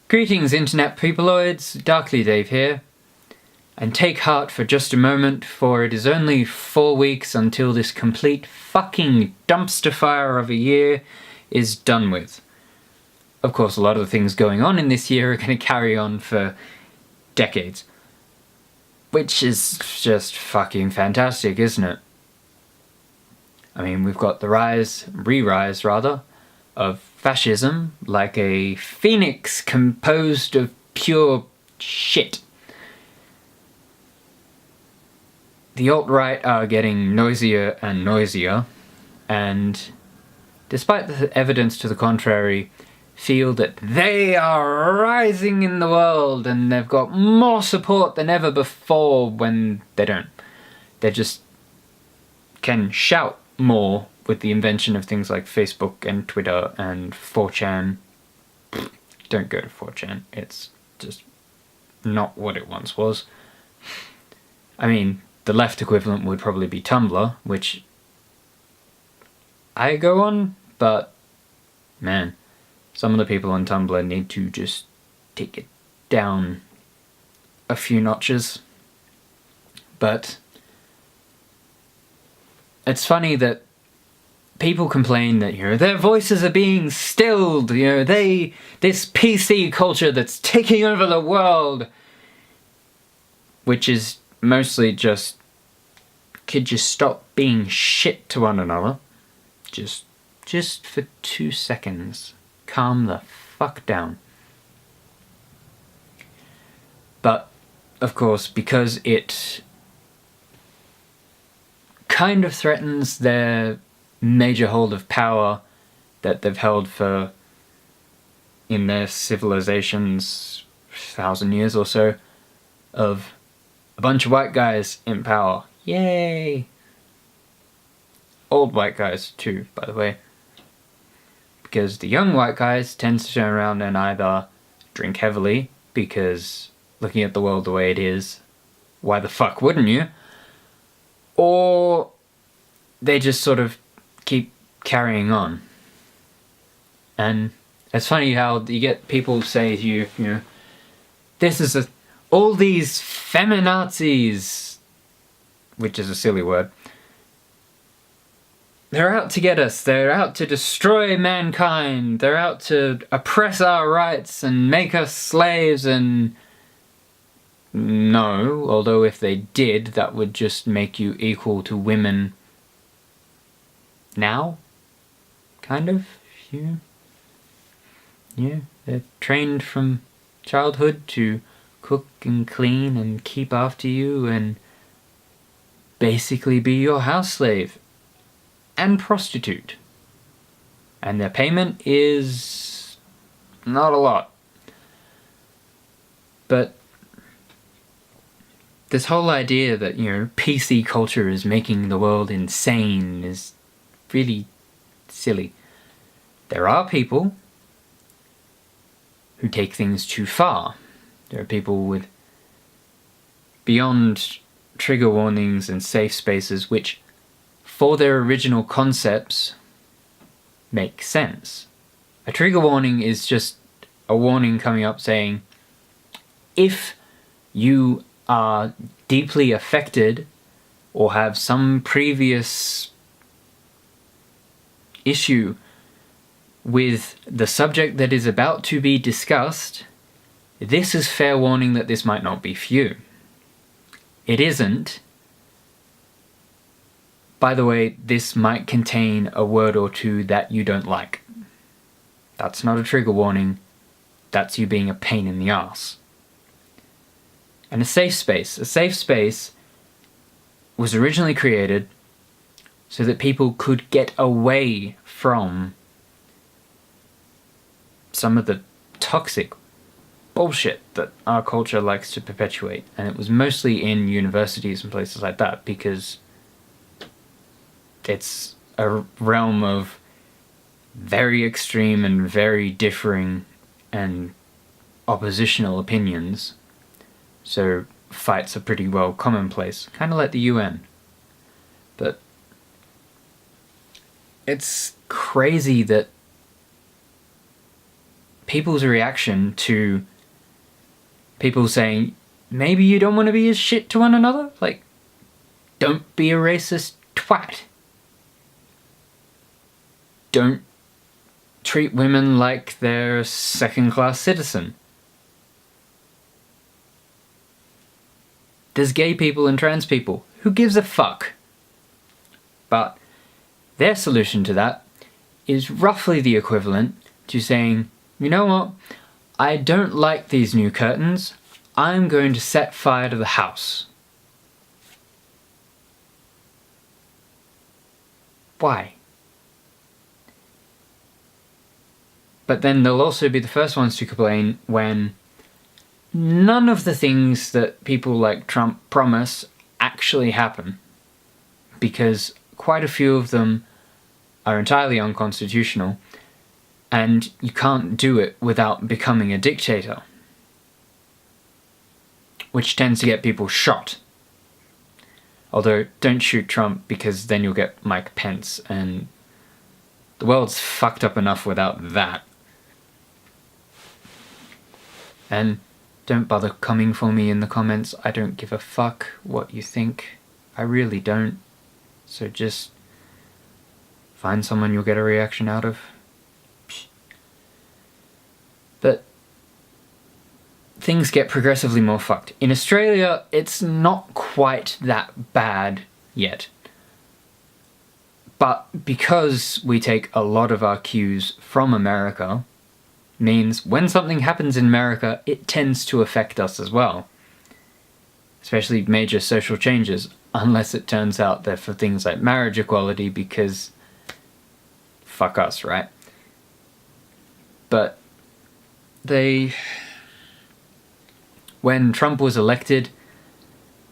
Greetings, internet peopleoids, Darkly Dave here. And take heart for just a moment, for it is only 4 weeks until this complete fucking dumpster fire of a year is done with. Of course, a lot of the things going on in this year are going to carry on for decades. Which is just fucking fantastic, isn't it? I mean, we've got the re-rise of fascism, like a phoenix composed of pure shit. The alt-right are getting noisier and noisier, and despite the evidence to the contrary, feel that they are rising in the world and they've got more support than ever before, when they don't. They just can shout more with the invention of things like Facebook and Twitter and 4chan. Don't go to 4chan. It's just not what it once was. I mean, the left equivalent would probably be Tumblr, which I go on, but man, some of the people on Tumblr need to just take it down a few notches. But it's funny that people complain that, their voices are being stilled, this PC culture that's taking over the world, which is mostly just, could you stop being shit to one another? Just for 2 seconds. Calm the fuck down. But, of course, because it kind of threatens their major hold of power that they've held for, in their civilizations, 1,000 years or so, of a bunch of white guys in power. Yay! Old white guys too, by the way. Because the young white guys tend to turn around and either drink heavily, because looking at the world the way it is, why the fuck wouldn't you? Or they just sort of keep carrying on. And it's funny how you get people say to you, this is all these feminazis, which is a silly word. They're out to get us, they're out to destroy mankind, they're out to oppress our rights and make us slaves, and no, although if they did, that would just make you equal to women now, kind of. Yeah, they're trained from childhood to cook and clean and keep after you and basically be your house slave and prostitute. And their payment is not a lot. But this whole idea that, PC culture is making the world insane is really silly. There are people who take things too far. There are people with beyond trigger warnings and safe spaces which, for their original concepts, make sense. A trigger warning is just a warning coming up saying, if you are deeply affected or have some previous issue with the subject that is about to be discussed, this is fair warning that this might not be for you. It isn't. By the way, this might contain a word or two that you don't like. That's not a trigger warning. That's you being a pain in the ass. And a safe space. A safe space was originally created so that people could get away from some of the toxic bullshit that our culture likes to perpetuate. And it was mostly in universities and places like that, because it's a realm of very extreme and very differing and oppositional opinions. So fights are pretty well commonplace, kind of like the UN. But it's crazy that people's reaction to people saying, maybe you don't want to be a shit to one another? Like, don't be a racist twat. Don't treat women like they're a second-class citizen. There's gay people and trans people. Who gives a fuck? But their solution to that is roughly the equivalent to saying, you know what? I don't like these new curtains. I'm going to set fire to the house. Why? But then they'll also be the first ones to complain when none of the things that people like Trump promise actually happen, because quite a few of them are entirely unconstitutional, and you can't do it without becoming a dictator, which tends to get people shot. Although, don't shoot Trump, because then you'll get Mike Pence, and the world's fucked up enough without that. And don't bother coming for me in the comments. I don't give a fuck what you think. I really don't. So just find someone you'll get a reaction out of. But things get progressively more fucked. In Australia, it's not quite that bad yet. But because we take a lot of our cues from America, means when something happens in America, it tends to affect us as well. Especially major social changes, unless it turns out they're for things like marriage equality, because fuck us, right? But when Trump was elected,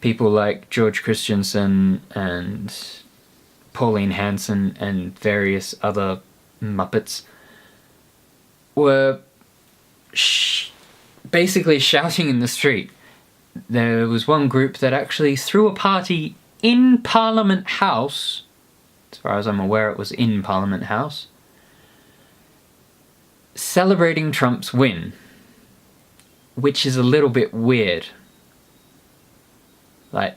people like George Christensen and Pauline Hanson and various other Muppets were basically shouting in the street. There was one group that actually threw a party in Parliament House. As far as I'm aware, it was in Parliament House, celebrating Trump's win, which is a little bit weird. Like,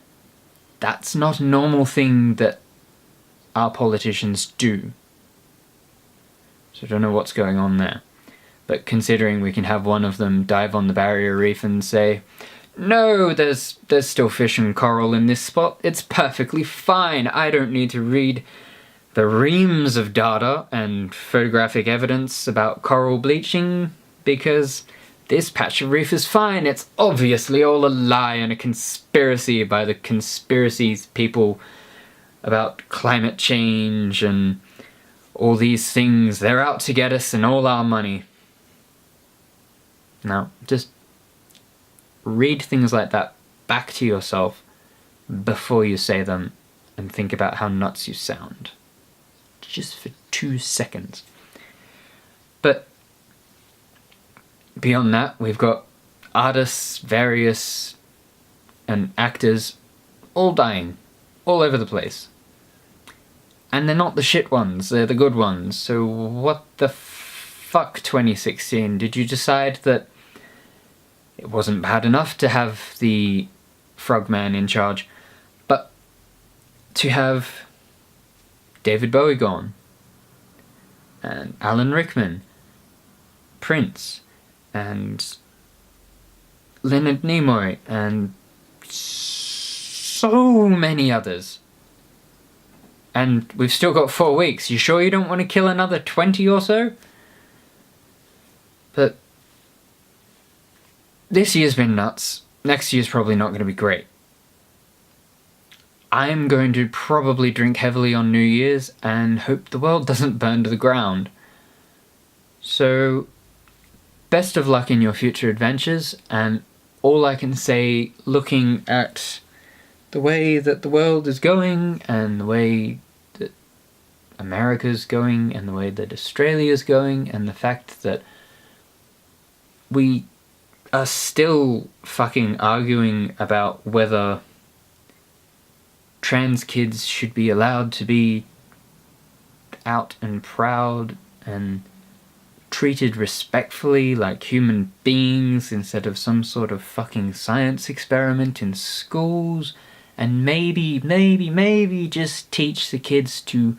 that's not a normal thing that our politicians do. So I don't know what's going on there. But considering we can have one of them dive on the barrier reef and say, no, there's still fish and coral in this spot, it's perfectly fine, I don't need to read the reams of data and photographic evidence about coral bleaching, because this patch of reef is fine, it's obviously all a lie and a conspiracy by the conspiracies people about climate change and all these things, they're out to get us and all our money. Now, just read things like that back to yourself before you say them and think about how nuts you sound. Just for 2 seconds. But beyond that, we've got artists, various, and actors all dying, all over the place. And they're not the shit ones, they're the good ones. So what the fuck, 2016? Did you decide that it wasn't bad enough to have the Frogman in charge, but to have David Bowie gone, and Alan Rickman, Prince, and Leonard Nimoy, and so many others? And we've still got 4 weeks. You sure you don't want to kill another 20 or so? But this year's been nuts. Next year's probably not going to be great. I'm going to probably drink heavily on New Year's and hope the world doesn't burn to the ground. So, best of luck in your future adventures, and all I can say, looking at the way that the world is going, and the way that America's going, and the way that Australia's going, and the fact that we are still fucking arguing about whether trans kids should be allowed to be out and proud and treated respectfully like human beings instead of some sort of fucking science experiment in schools, and maybe just teach the kids to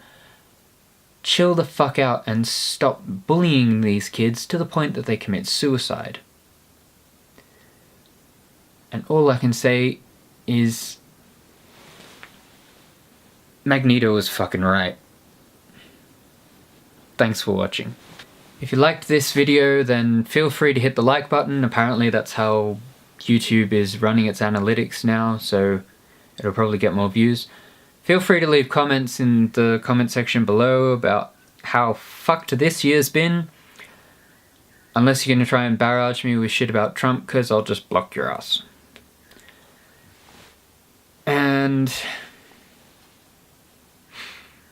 chill the fuck out and stop bullying these kids to the point that they commit suicide. And all I can say is Magneto was fucking right. Thanks for watching. If you liked this video, then feel free to hit the like button. Apparently that's how YouTube is running its analytics now, so it'll probably get more views. Feel free to leave comments in the comment section below about how fucked this year's been. Unless you're gonna try and barrage me with shit about Trump, cause I'll just block your ass. And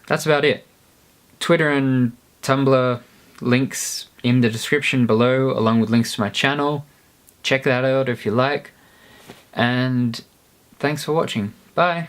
that's about it. Twitter and Tumblr links in the description below, along with links to my channel. Check that out if you like. And thanks for watching. Bye.